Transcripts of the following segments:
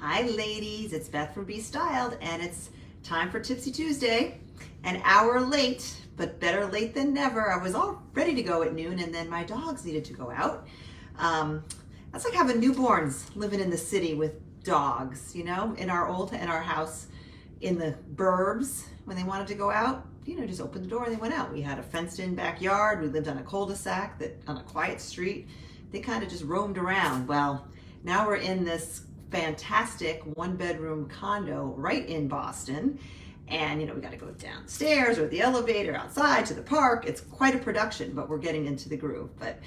Hi ladies, it's Beth from Be Styled and it's time for Tipsy Tuesday. An hour late, but better late than never. I was all ready to go at noon and then my dogs needed to go out. That's like having newborns living in the city with dogs, in our house in the burbs when they wanted to go out, just opened the door and they went out. We had a fenced in backyard. We lived on a cul-de-sac on a quiet street. They kind of just roamed around. Well, now we're in this fantastic one-bedroom condo right in Boston. And, we got to go downstairs or the elevator outside to the park. It's quite a production, but we're getting into the groove. But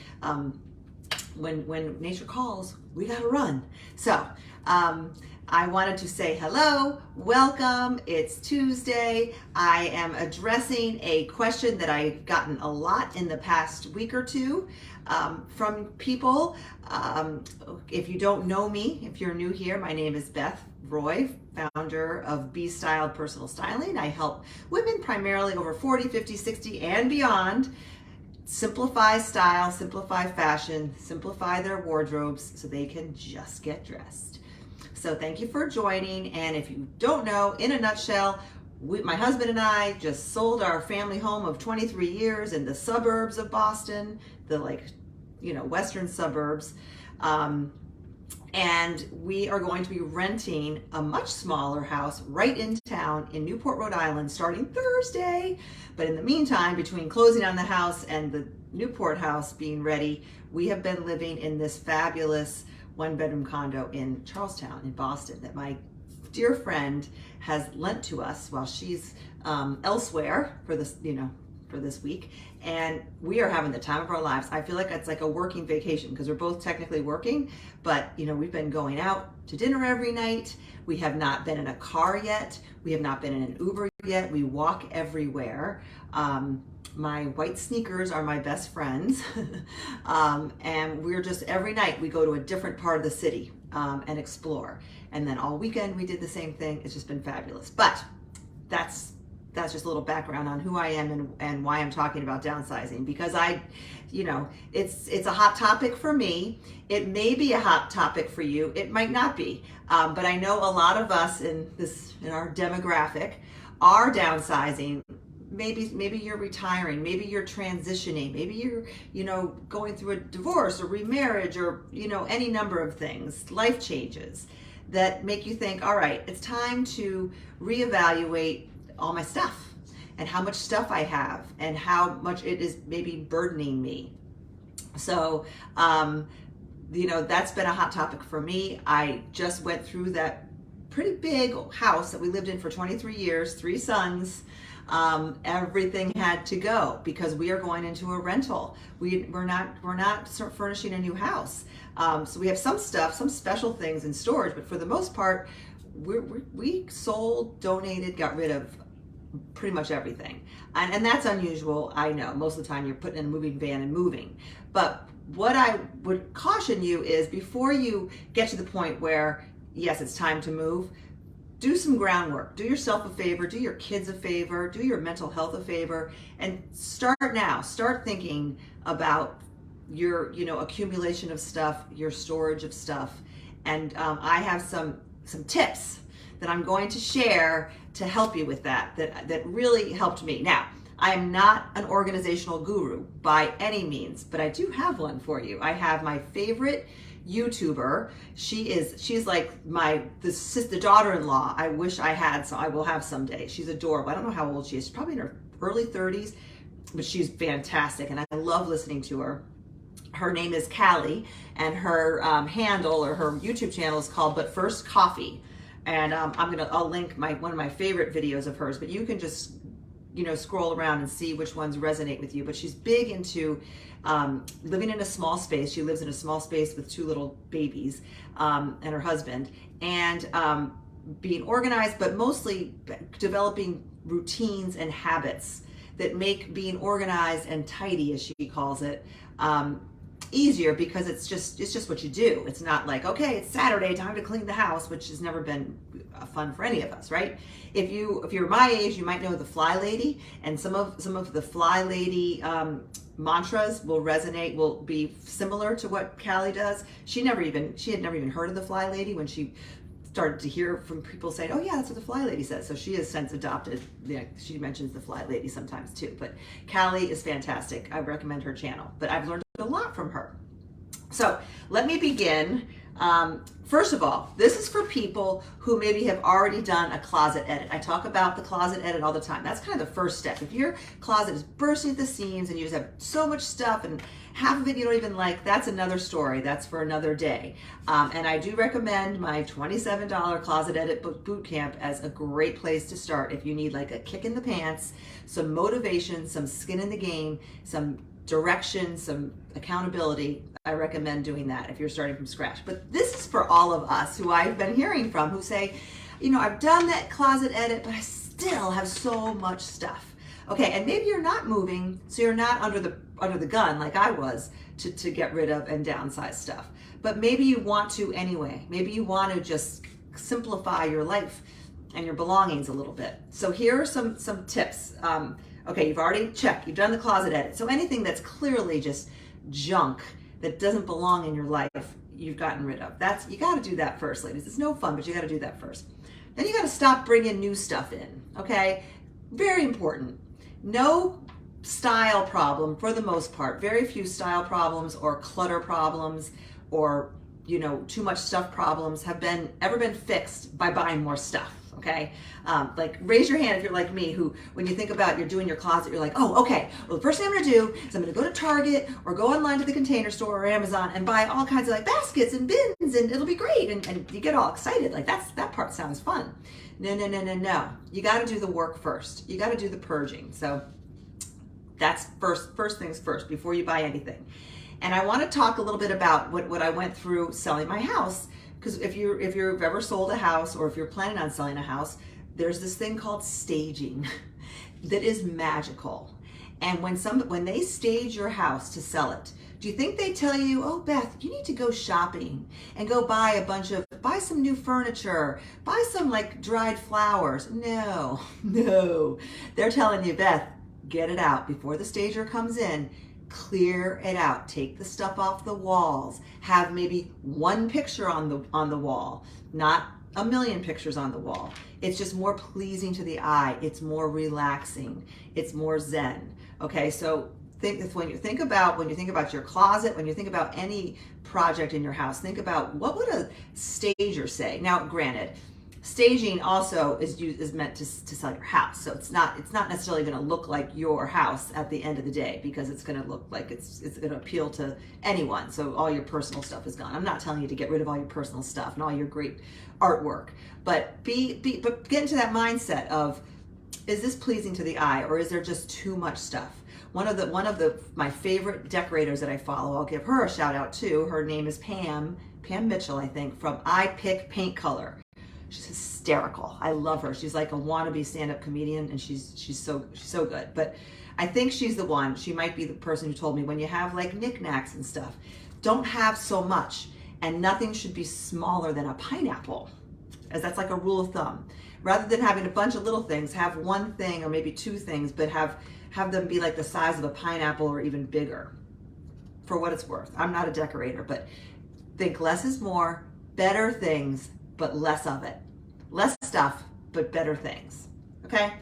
when nature calls, we got to run. So I wanted to say hello, welcome. It's Tuesday. I am addressing a question that I've gotten a lot in the past week or two from people. If you don't know me, if you're new here, my name is Beth Roy, founder of Be Styled Personal Styling. I help women primarily over 40, 50, 60 and beyond simplify style, simplify fashion, simplify their wardrobes so they can just get dressed. So thank you for joining. And if you don't know, in a nutshell, my husband and I just sold our family home of 23 years in the suburbs of Boston, the western suburbs. And we are going to be renting a much smaller house right in town in Newport, Rhode Island, starting Thursday. But in the meantime, between closing on the house and the Newport house being ready, we have been living in this fabulous one-bedroom condo in Charlestown in Boston that my dear friend has lent to us while she's elsewhere for this week, and we are having the time of our lives. I feel like it's like a working vacation because we're both technically working, but we've been going out to dinner every night. We have not been in a car yet. We have not been in an Uber yet. We walk everywhere. My white sneakers are my best friends. And we're just, every night we go to a different part of the city and explore. And then all weekend we did the same thing. It's just been fabulous. But that's just a little background on who I am and why I'm talking about downsizing, because it's a hot topic for me. It may be a hot topic for you. It might not be. But I know a lot of us in our demographic are downsizing. Maybe you're retiring, maybe you're transitioning, maybe you're, going through a divorce or remarriage or, any number of things, life changes that make you think, all right, it's time to reevaluate all my stuff and how much stuff I have and how much it is maybe burdening me. So, that's been a hot topic for me. I just went through that pretty big house that we lived in for 23 years, 3 sons. Everything had to go because we are going into a rental. We're not furnishing a new house. So we have some stuff, some special things in storage, but for the most part, we sold, donated, got rid of pretty much everything. And that's unusual, I know. Most of the time you're putting in a moving van and moving. But what I would caution you is before you get to the point where, yes, it's time to move, do some groundwork. Do yourself a favor, do your kids a favor, do your mental health a favor, and start now. Start thinking about your, accumulation of stuff, your storage of stuff. And I have some tips that I'm going to share to help you with that really helped me. Now, I am not an organizational guru by any means, but I do have one for you. I have my favorite YouTuber. She's like the daughter-in-law I wish I had, so I will have someday. She's adorable. I don't know how old she is. She's probably in her early 30s, but she's fantastic and I love listening to her. Her name is Callie and her handle or her YouTube channel is called But First Coffee. And I'll link one of my favorite videos of hers, but you can just scroll around and see which ones resonate with you. But she's big into living in a small space. She lives in a small space with 2 little babies and her husband, and being organized, but mostly developing routines and habits that make being organized and tidy, as she calls it, easier because it's just what you do. It's not like, okay, it's Saturday, time to clean the house, which has never been fun for any of us, right? If you're my age, you might know the Fly Lady, and some of the Fly Lady mantras will resonate, will be similar to what Callie does. She had never even heard of the Fly Lady when she started to hear from people saying, oh yeah, that's what the Fly Lady says. So she has since adopted, she mentions the Fly Lady sometimes too. But Callie is fantastic. I recommend her channel. But I've learned a lot from her. So let me begin. First of all, this is for people who maybe have already done a closet edit. I talk about the closet edit all the time. That's kind of the first step. If your closet is bursting at the seams and you just have so much stuff and half of it you don't even like, that's another story. That's for another day. And I do recommend my $27 closet edit boot camp as a great place to start if you need like a kick in the pants, some motivation, some skin in the game, some direction, some accountability. I recommend doing that if you're starting from scratch. But this is for all of us who I've been hearing from who say, you know, I've done that closet edit, but I still have so much stuff. Okay, and maybe you're not moving, so you're not under the gun like I was to get rid of and downsize stuff. But maybe you want to anyway. Maybe you want to just simplify your life and your belongings a little bit. So here are some tips. Okay, you've already checked, you've done the closet edit. So anything that's clearly just junk that doesn't belong in your life, you've gotten rid of. You gotta do that first, ladies. It's no fun, but you gotta do that first. Then you gotta stop bringing new stuff in, okay? Very important. No style problem for the most part. Very few style problems or clutter problems or, you know, too much stuff problems have ever been fixed by buying more stuff. Okay, like raise your hand if you're like me, who when you think about you're doing your closet, you're like, oh, okay, well the first thing I'm gonna do is I'm gonna go to Target or go online to the Container Store or Amazon and buy all kinds of like baskets and bins and it'll be great, and you get all excited, like that part sounds fun. No, you gotta do the work first. You gotta do the purging. So that's first things first before you buy anything. And I want to talk a little bit about what I went through selling my house. Because if you've ever sold a house or if you're planning on selling a house, there's this thing called staging that is magical. And when they stage your house to sell it, do you think they tell you, oh Beth, you need to go shopping and go buy some new furniture, buy some like dried flowers? No. They're telling you, Beth, get it out before the stager comes in. Clear it out. Take the stuff off the walls. Have maybe one picture on the wall, not a million pictures on the wall. It's just more pleasing to the eye. It's more relaxing. It's more zen. Okay, so when you think about your closet, when you think about any project in your house, think about what would a stager say. Now, granted, staging also is meant to sell your house, so it's not necessarily going to look like your house at the end of the day, because it's going to look like it's going to appeal to anyone. So all your personal stuff is gone. I'm not telling you to get rid of all your personal stuff and all your great artwork, but but get into that mindset of, is this pleasing to the eye or is there just too much stuff? One of my favorite decorators that I follow, I'll give her a shout out too. Her name is Pam Mitchell, I think, from I Pick Paint Color. She's hysterical. I love her. She's like a wannabe stand-up comedian, and she's so good. But I think she's the one. She might be the person who told me, when you have like knickknacks and stuff, don't have so much, and nothing should be smaller than a pineapple, as that's like a rule of thumb. Rather than having a bunch of little things, have one thing or maybe two things, but have them be like the size of a pineapple or even bigger. For what it's worth. I'm not a decorator, but think less is more, better things, but less of it. Less stuff, but better things. Okay?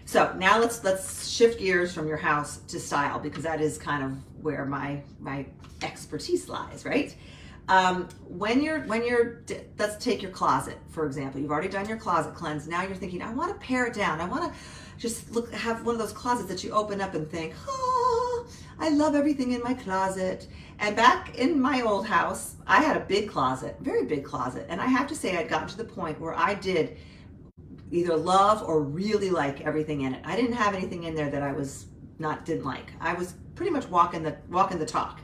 So now let's shift gears from your house to style, because that is kind of where my expertise lies, right? Let's take your closet, for example. You've already done your closet cleanse. Now you're thinking, I want to pare it down. I want to just have one of those closets that you open up and think, oh, I love everything in my closet. And back in my old house, I had a big closet, very big closet. And I have to say, I'd gotten to the point where I did either love or really like everything in it. I didn't have anything in there that I didn't like. I was pretty much walking the talk.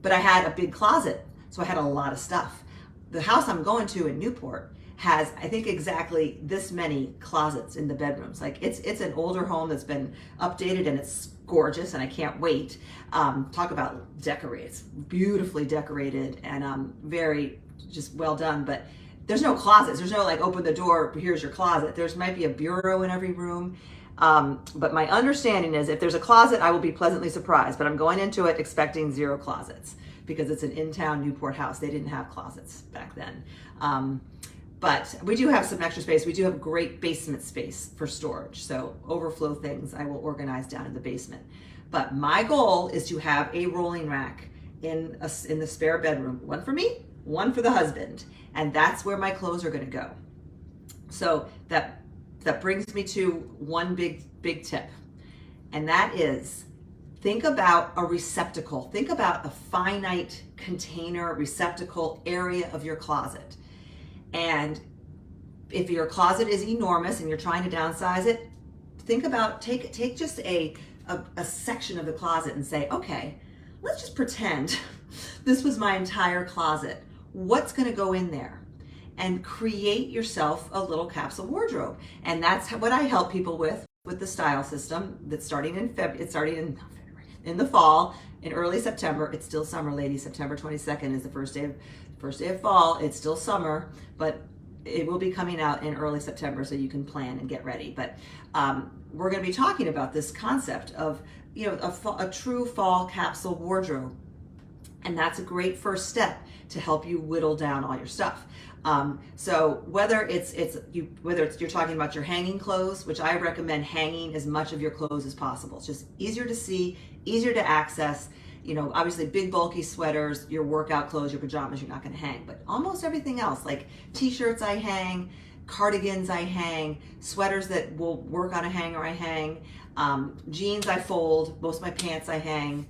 But I had a big closet, so I had a lot of stuff. The house I'm going to in Newport has, I think, exactly this many closets in the bedrooms. Like it's an older home that's been updated, and it's gorgeous, and I can't wait. Talk about decorated. It's beautifully decorated and very just well done, but there's no closets. There's no like, open the door, here's your closet. There's might be a bureau in every room. But my understanding is if there's a closet, I will be pleasantly surprised, but I'm going into it expecting 0 closets. because it's an in-town Newport house. They didn't have closets back then. But we do have some extra space. We do have great basement space for storage. So overflow things I will organize down in the basement. But my goal is to have a rolling rack in the spare bedroom. One for me, one for the husband. And that's where my clothes are gonna go. So that brings me to one big tip. And that is, think about a receptacle. Think about a finite container, receptacle area of your closet. And if your closet is enormous and you're trying to downsize it, think about, take just a section of the closet and say, okay, let's just pretend this was my entire closet. What's gonna go in there? And create yourself a little capsule wardrobe. And that's what I help people with the style system that's starting in February, in the fall, in early September. It's still summer, ladies. September 22nd is the first day of fall. It's still summer, but it will be coming out in early September, so you can plan and get ready. But we're going to be talking about this concept of, you know, a true fall capsule wardrobe, and that's a great first step to help you whittle down all your stuff. So whether you're talking about your hanging clothes, which I recommend hanging as much of your clothes as possible. It's just easier to see, easier to access. You know, obviously big bulky sweaters, your workout clothes, your pajamas, you're not going to hang, but almost everything else, like t-shirts I hang, cardigans I hang, sweaters that will work on a hanger I hang, jeans I fold, most of my pants I hang.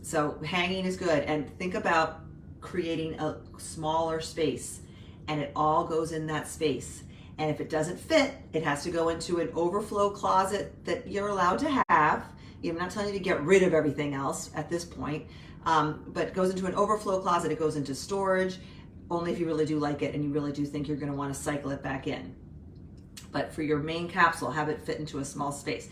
So hanging is good. And think about creating a smaller space, and it all goes in that space. And if it doesn't fit, it has to go into an overflow closet that you're allowed to have. I'm not telling you to get rid of everything else at this point, but it goes into an overflow closet. It goes into storage only if you really do like it and you really do think you're going to want to cycle it back in. But for your main capsule, have it fit into a small space.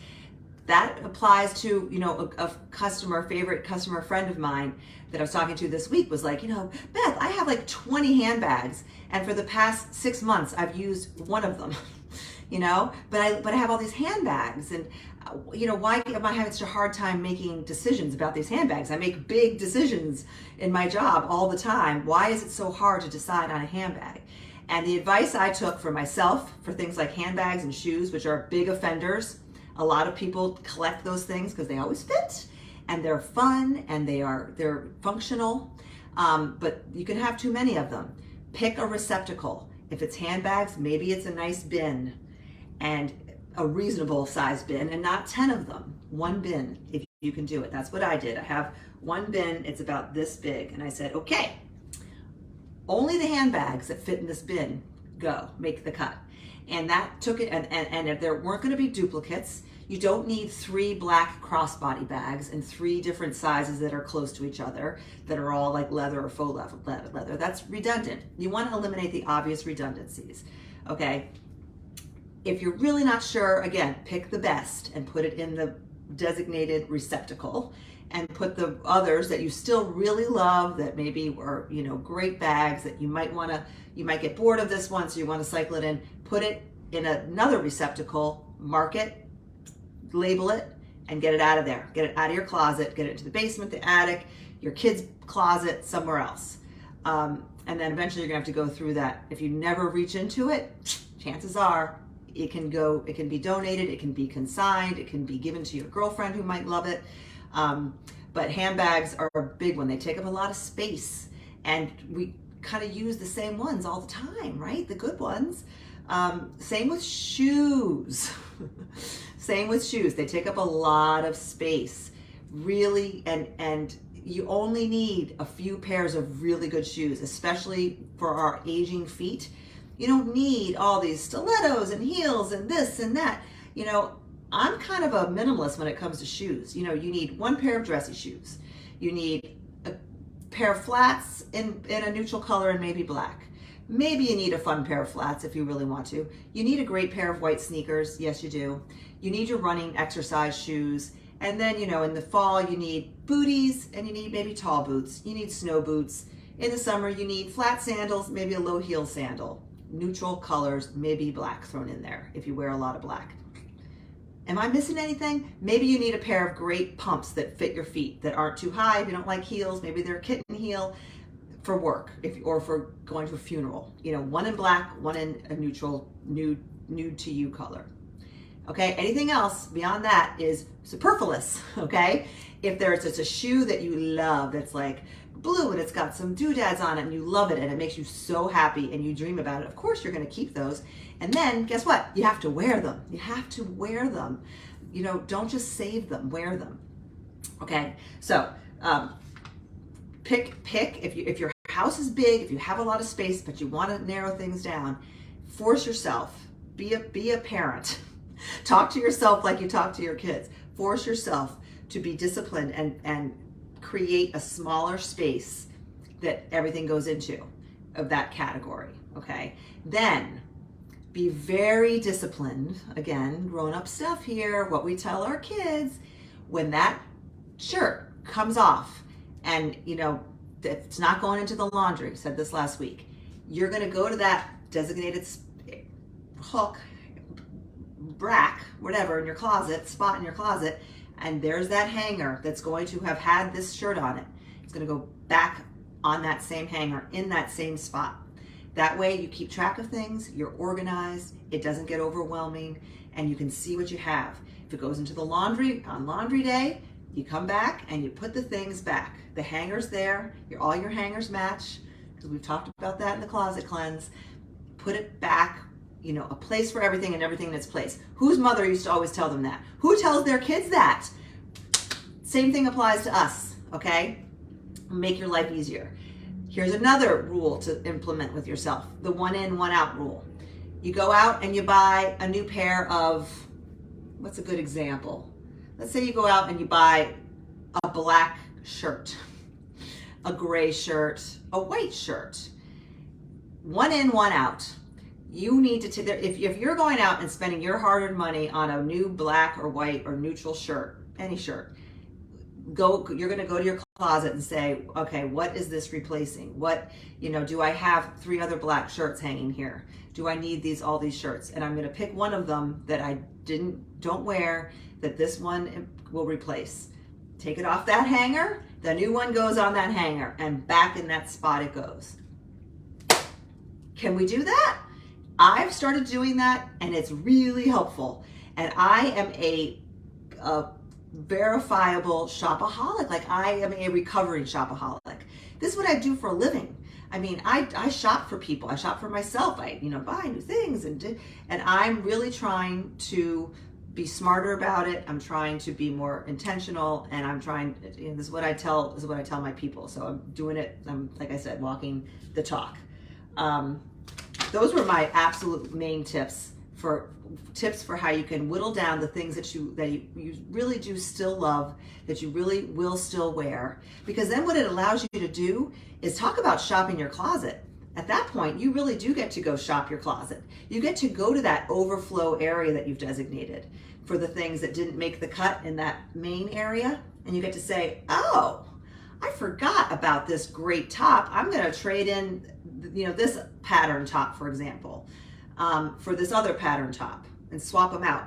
That applies to, you know, a favorite customer friend of mine that I was talking to this week was like, you know, Beth, I have like 20 handbags, and for the past 6 months I've used one of them. You know, but I have all these handbags, and you know, why am I having such a hard time making decisions about these handbags? I make big decisions in my job all the time. Why is it so hard to decide on a handbag? And the advice I took for myself for things like handbags and shoes, which are big offenders, a lot of people collect those things because they always fit and they're fun and they're functional, but you can have too many of them. Pick a receptacle. If it's handbags, maybe it's a nice bin, and a reasonable size bin, and not 10 of them. One bin, if you can do it. That's what I did. I have one bin, it's about this big, and I said, okay, only the handbags that fit in this bin go, make the cut. And that took it, and if there weren't going to be duplicates, you don't need 3 black crossbody bags in 3 different sizes that are close to each other, that are all like leather or faux leather. That's redundant. You want to eliminate the obvious redundancies, okay? If you're really not sure, again, pick the best and put it in the designated receptacle, and put the others that you still really love, that maybe were, you know, great bags that you might get bored of this one, so you want to cycle it in, put it in another receptacle, mark it, label it, and get it out of there. Get it out of your closet, get it into the basement, the attic, your kid's closet, somewhere else. And then eventually you're gonna have to go through that. If you never reach into it, chances are it can be donated, it can be consigned, it can be given to your girlfriend who might love it. But handbags are a big one. They take up a lot of space, and we kind of use the same ones all the time, right? The good ones. Same with shoes. Same with shoes. They take up a lot of space, really, and you only need a few pairs of really good shoes, especially for our aging feet. You don't need all these stilettos and heels and this and that. You know, I'm kind of a minimalist when it comes to shoes. You know, you need 1 pair of dressy shoes. You need a pair of flats in a neutral color and maybe black. Maybe you need a fun pair of flats if you really want to. You need a great pair of white sneakers. Yes, you do. You need your running exercise shoes. And then, you know, in the fall, you need booties, and you need maybe tall boots. You need snow boots. In the summer, you need flat sandals, maybe a low heel sandal. Neutral colors, maybe black thrown in there if you wear a lot of black. Am I missing anything? Maybe you need a pair of great pumps that fit your feet, that aren't too high. If you don't like heels, maybe they're a kitten heel for work, or for going to a funeral. You know, one in black, one in a neutral, nude to you color. Okay, anything else beyond that is superfluous, okay? If there's just a shoe that you love that's like blue and it's got some doodads on it and you love it and it makes you so happy and you dream about it, of course you're gonna keep those. And then guess what? You have to wear them. You have to wear them. You know, don't just save them, wear them. Okay, so pick if your house is big, if you have a lot of space but you want to narrow things down, force yourself. Be a parent. Talk to yourself like you talk to your kids. Force yourself to be disciplined and create a smaller space that everything goes into of that category. Okay, then be very disciplined. Again, grown-up stuff here, what we tell our kids, when that shirt comes off and you know it's not going into the laundry, said this last week, you're going to go to that designated hook, rack, whatever, in your closet, spot in your closet, and there's that hanger that's going to have had this shirt on it. It's going to go back on that same hanger in that same spot. That way you keep track of things, you're organized, it doesn't get overwhelming, and you can see what you have. If it goes into the laundry on laundry day, you come back and you put the things back. The hanger's there, all your hangers match, because we've talked about that in the closet cleanse. Put it back, you know, a place for everything and everything in its place. Whose mother used to always tell them that? Who tells their kids that? Same thing applies to us, okay? Make your life easier. Here's another rule to implement with yourself, the one in, one out rule. You go out and you buy a new pair of, what's a good example? Let's say you go out and you buy a black shirt, a gray shirt, a white shirt. One in, one out. You need to, if you're going out and spending your hard-earned money on a new black or white or neutral shirt, any shirt, you're going to go to your closet and say, okay, what is this replacing? What, you know, do I have 3 other black shirts hanging here? Do I need all these shirts? And I'm going to pick one of them that I don't wear, that this one will replace. Take it off that hanger, the new one goes on that hanger, and back in that spot it goes. Can we do that? I've started doing that and it's really helpful. And I am a verifiable shopaholic. Like, I am a recovering shopaholic. This is what I do for a living. I mean, I shop for people. I shop for myself. I, you know, buy new things and I'm really trying to be smarter about it. I'm trying to be more intentional, and I'm trying, you know, this is what I tell my people. So I'm doing it. I'm, like I said, walking the talk. Those were my absolute main tips for how you can whittle down the things that you really do still love, that you really will still wear. Because then what it allows you to do is talk about shopping your closet. At that point, you really do get to go shop your closet. You get to go to that overflow area that you've designated for the things that didn't make the cut in that main area. And you get to say, oh, I forgot about this great top. I'm going to trade in, you know, this pattern top, for example, for this other pattern top, and swap them out.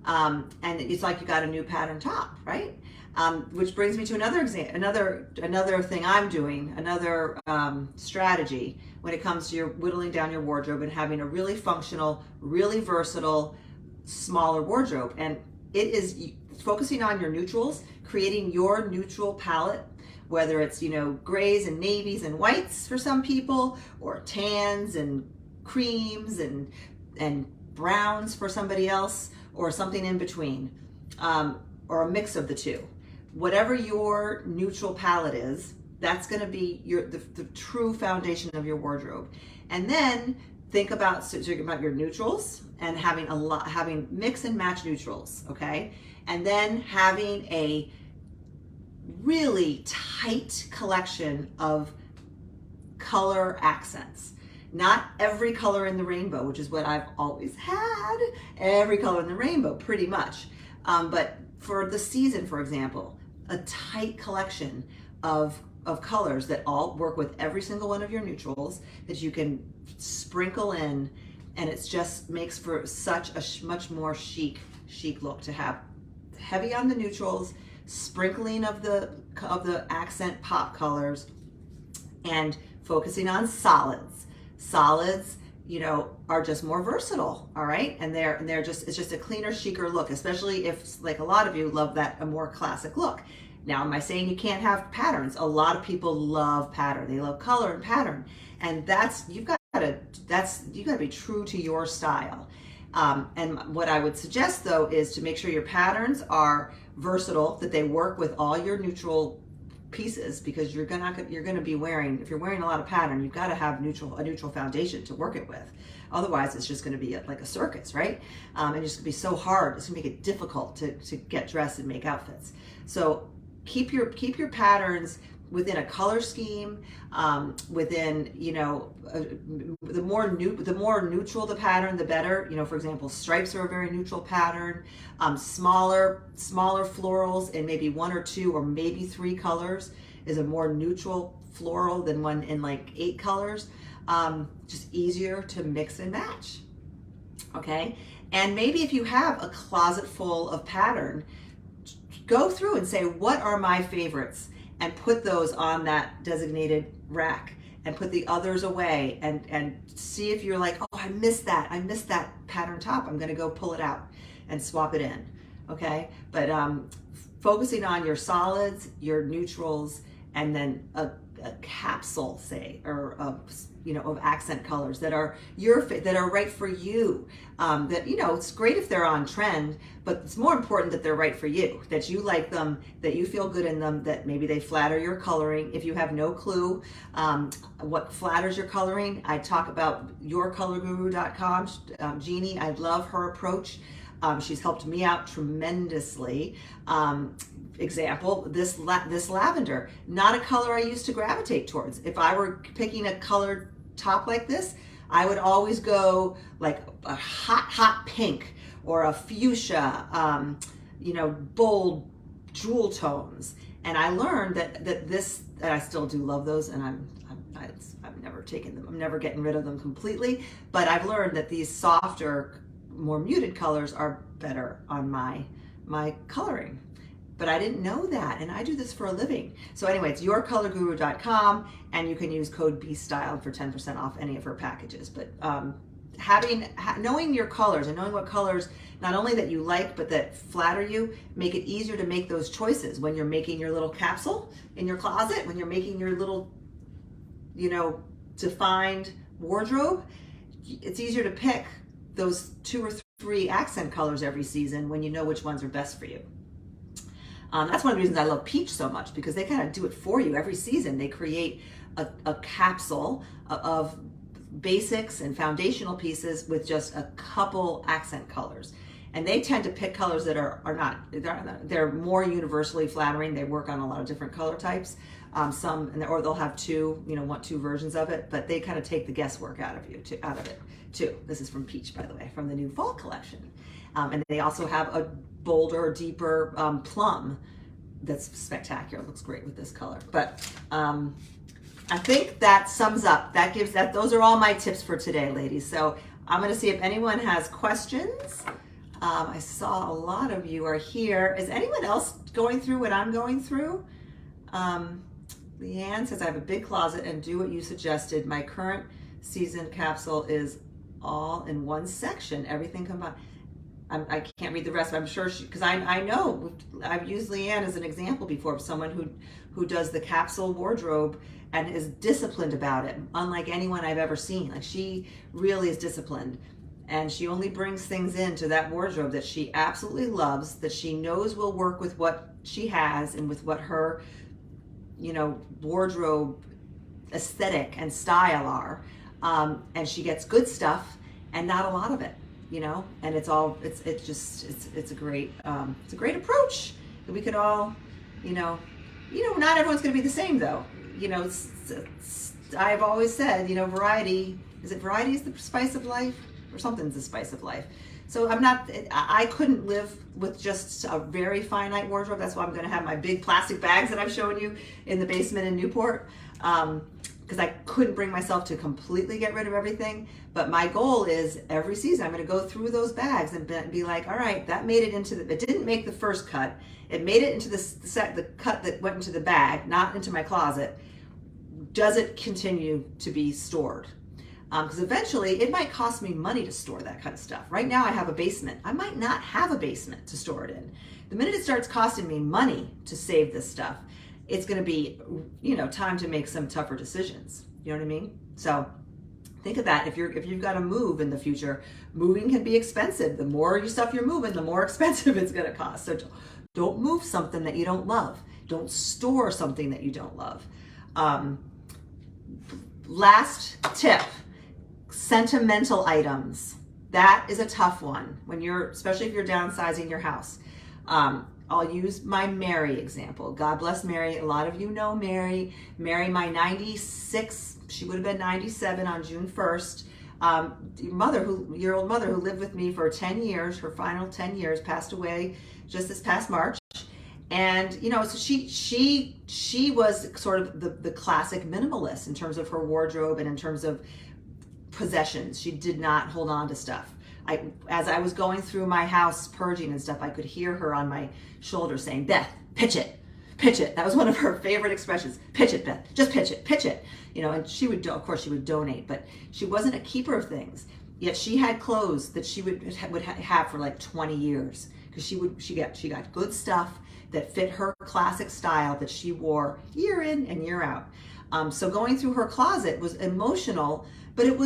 And it's like you got a new pattern top, right? Which brings me to another thing I'm doing, another strategy when it comes to your whittling down your wardrobe and having a really functional, really versatile, smaller wardrobe. And it is focusing on your neutrals, creating your neutral palette, whether it's, you know, grays and navies and whites for some people, or tans and creams and browns for somebody else, or something in between, or a mix of the two. Whatever your neutral palette is, that's going to be the true foundation of your wardrobe. And then think about your neutrals and having mix and match neutrals, okay? And then having a really tight collection of color accents. Not every color in the rainbow, which is what I've always had, every color in the rainbow, pretty much. But for the season, for example, a tight collection of colors that all work with every single one of your neutrals that you can sprinkle in, and it just makes for such a much more chic chic look to have heavy on the neutrals, sprinkling of the accent pop colors, and focusing on solids. Solids, you know, are just more versatile, all right? And they're just, it's just a cleaner, chicer look, especially if, like a lot of you, love a more classic look. Now, am I saying you can't have patterns? A lot of people love pattern. They love color and pattern, and you've got to be true to your style. And what I would suggest though is to make sure your patterns are versatile, that they work with all your neutral pieces, because you're gonna be wearing, if you're wearing a lot of pattern, you've got to have a neutral foundation to work it with. Otherwise, it's just going to be like a circus, right? And it's going to be so hard. It's going to make it difficult to get dressed and make outfits. So keep your patterns within a color scheme, within, you know, the more neutral the pattern, the better. You know, for example, stripes are a very neutral pattern. Smaller florals in maybe 1 or 2 or maybe 3 colors is a more neutral floral than one in like 8 colors. Just easier to mix and match. Okay, and maybe if you have a closet full of pattern, go through and say, what are my favorites, and put those on that designated rack, and put the others away, and see if you're like, oh, I missed that pattern top, I'm gonna go pull it out and swap it in. Okay, but focusing on your solids, your neutrals, and then a capsule, say, or of accent colors that are right for you. That, you know, it's great if they're on trend, but it's more important that they're right for you, that you like them, that you feel good in them, that maybe they flatter your coloring. If you have no clue what flatters your coloring, I talk about Yourcolorgurucom. Jeannie, I love her approach. She's helped me out tremendously. Example, this lavender, not a color I used to gravitate towards. If I were picking a colored top like this, I would always go like a hot pink or a fuchsia, you know, bold jewel tones. And I learned that I still do love those, and I've never taken them. I'm never getting rid of them completely, but I've learned that these softer, more muted colors are better on my coloring. But I didn't know that, and I do this for a living. So anyway, it's yourcolorguru.com, and you can use code BStyled for 10% off any of her packages. But knowing your colors and knowing what colors, not only that you like, but that flatter you, make it easier to make those choices when you're making your little capsule in your closet, when you're making your little, you know, defined wardrobe. It's easier to pick those 2 or 3 accent colors every season when you know which ones are best for you. That's one of the reasons I love Peach so much, because they kind of do it for you every season. They create a capsule of basics and foundational pieces with just a couple accent colors. And they tend to pick colors that they're more universally flattering. They work on a lot of different color types. Or they'll have 2, you know, want 2 versions of it, but they kind of take the guesswork out of it too. This is from Peach, by the way, from the new fall collection. And they also have a bolder, deeper plum that's spectacular. Looks great with this color. But I think that sums up. Those are all my tips for today, ladies. So I'm going to see if anyone has questions. I saw a lot of you are here. Is anyone else going through what I'm going through? Leanne says, I have a big closet and do what you suggested. My current season capsule is all in one section, everything combined. I can't read the rest, but I'm sure because I know I've used Leanne as an example before of someone who does the capsule wardrobe and is disciplined about it, unlike anyone I've ever seen. Like, she really is disciplined, and she only brings things into that wardrobe that she absolutely loves, that she knows will work with what she has and with what her, you know, wardrobe aesthetic and style are. And she gets good stuff and not a lot of it, you know, and it's a great approach that we could all, you know, not everyone's going to be the same though. You know, I've always said, you know, variety is the spice of life, or something's the spice of life. So I couldn't live with just a very finite wardrobe. That's why I'm going to have my big plastic bags that I've shown you in the basement in Newport. because I couldn't bring myself to completely get rid of everything. But my goal is every season I'm going to go through those bags and be like, all right, that made it into it didn't make the first cut. It made it into the cut that went into the bag, not into my closet. Does it continue to be stored? Because eventually it might cost me money to store that kind of stuff. Right now I have a basement. I might not have a basement to store it in. The minute it starts costing me money to save this stuff, it's going to be, time to make some tougher decisions. You know what I mean? So think of that. If you've got to move in the future, moving can be expensive. The more stuff you're moving, the more expensive it's going to cost. So don't move something that you don't love. Don't store something that you don't love. Last tip, sentimental items. That is a tough one especially if you're downsizing your house. I'll use my Mary example. God bless Mary. A lot of you know Mary. Mary, my 96, she would have been 97 on June 1st. Your old mother who lived with me for 10 years, her final 10 years, passed away just this past March. And, so she was sort of the classic minimalist in terms of her wardrobe and in terms of possessions. She did not hold on to stuff. As I was going through my house purging and stuff, I could hear her on my shoulder saying, Beth, pitch it, pitch it. That was one of her favorite expressions. Pitch it, Beth, just pitch it, pitch it. And she would, of course, she would donate, but she wasn't a keeper of things. Yet she had clothes that she would have for like 20 years because she got good stuff that fit her classic style that she wore year in and year out. So going through her closet was emotional, but it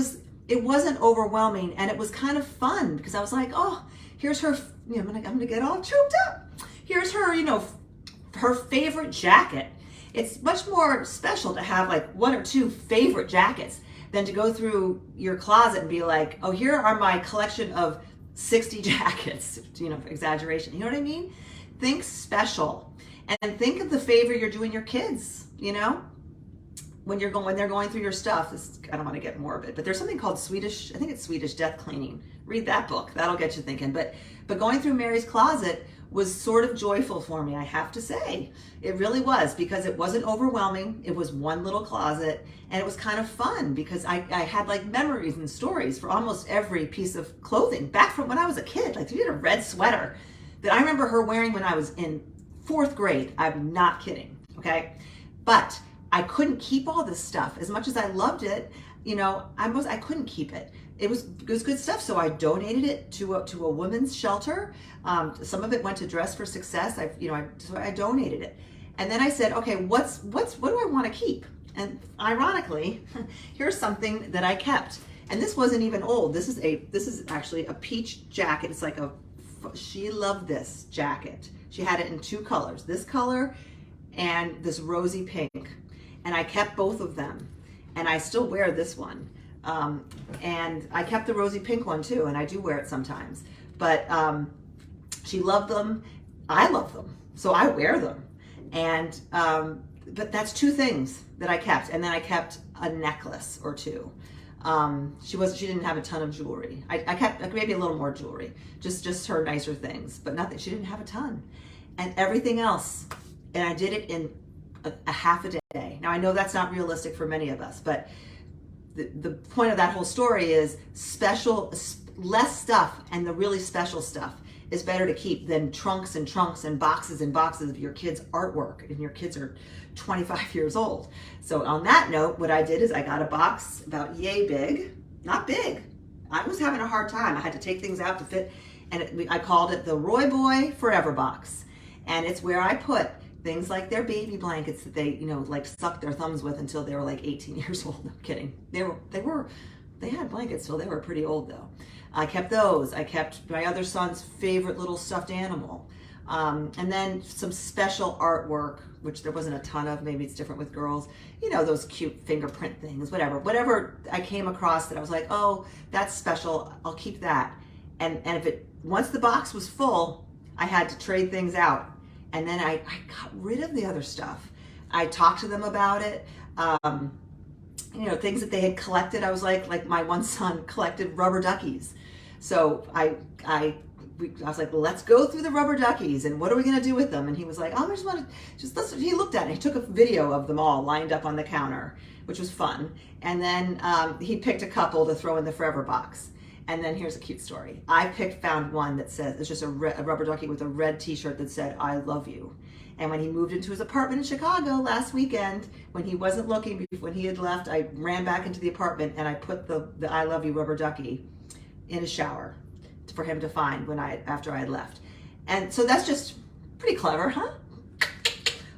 wasn't overwhelming, and it was kind of fun because I was like, oh, here's her, I'm gonna get all choked up. Here's her, her favorite jacket. It's much more special to have like one or two favorite jackets than to go through your closet and be like, oh, here are my collection of 60 jackets, exaggeration. You know what I mean? Think special, and think of the favor you're doing your kids, when they're going through your stuff. I don't want to get morbid, but there's something called Swedish death cleaning. Read that book. That'll get you thinking. But going through Mary's closet was sort of joyful for me, I have to say. It really was, because it wasn't overwhelming. It was one little closet, and it was kind of fun because I had like memories and stories for almost every piece of clothing back from when I was a kid. Like, she had a red sweater that I remember her wearing when I was in 4th grade. I'm not kidding, okay? But I couldn't keep all this stuff. As much as I loved it, I couldn't keep it. It was good stuff, so I donated it to a women's shelter. Some of it went to Dress for Success. So I donated it, and then I said, okay, what do I want to keep? And ironically, here's something that I kept, and this wasn't even old. This is actually a peach jacket. It's like she loved this jacket. She had it in 2 colors, this color and this rosy pink. And I kept both of them, and I still wear this one. And I kept the rosy pink one too, and I do wear it sometimes. But she loved them, I love them, so I wear them. And but that's 2 things that I kept, and then I kept a necklace or 2. She didn't have a ton of jewelry. I kept maybe a little more jewelry, just her nicer things, but nothing. She didn't have a ton, and everything else. And I did it in a half a day. Now I know that's not realistic for many of us, but the point of that whole story is less stuff, and the really special stuff is better to keep than trunks and trunks and boxes of your kids' artwork, and your kids are 25 years old. So on that note, what I did is I got a box about yay big, not big. I was having a hard time. I had to take things out to fit, and I called it the Roy Boy Forever Box. And it's where I put things like their baby blankets that they, like sucked their thumbs with until they were like 18 years old. No kidding. They had blankets till they were pretty old though. I kept those. I kept my other son's favorite little stuffed animal. And then some special artwork, which there wasn't a ton of. Maybe it's different with girls. Those cute fingerprint things, whatever I came across that I was like, oh, that's special, I'll keep that. And once the box was full, I had to trade things out. And then I got rid of the other stuff. I talked to them about it. Things that they had collected. I was like my one son collected rubber duckies. So I I was like, let's go through the rubber duckies and what are we going to do with them? And he was like, oh, I just want to listen. He looked at it. He took a video of them all lined up on the counter, which was fun. And then he picked a couple to throw in the forever box. And then here's a cute story. I found one that says, it's just a rubber ducky with a red t-shirt that said, I love you. And when he moved into his apartment in Chicago last weekend, when he wasn't looking, when he had left, I ran back into the apartment and I put the I love you rubber ducky in his shower for him to find after I had left. And so that's just pretty clever, huh?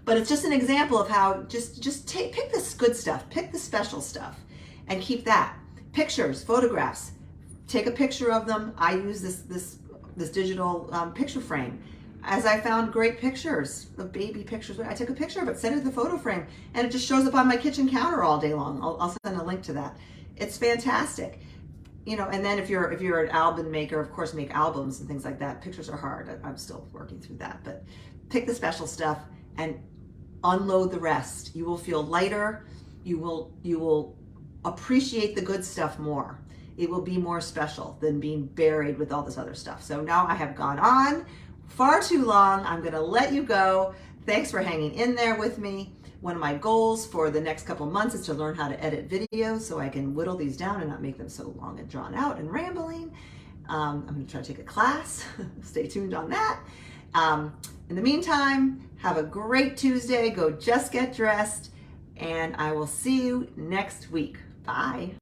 But it's just an example of how pick this good stuff, pick the special stuff, and keep that. Pictures, photographs. Take a picture of them. I use this digital picture frame. As I found great pictures of baby pictures, I took a picture of it, sent it to the photo frame, and it just shows up on my kitchen counter all day long. I'll send a link to that. It's fantastic. You know, and then if you're an album maker, of course, make albums and things like that. Pictures are hard. I'm still working through that, but pick the special stuff and unload the rest. You will feel lighter. You will appreciate the good stuff more. It will be more special than being buried with all this other stuff. So now I have gone on far too long. I'm going to let you go. Thanks for hanging in there with me. One of my goals for the next couple months is to learn how to edit videos so I can whittle these down and not make them so long and drawn out and rambling. I'm going to try to take a class. Stay tuned on that. In the meantime, have a great Tuesday. Go just get dressed, and I will see you next week. Bye.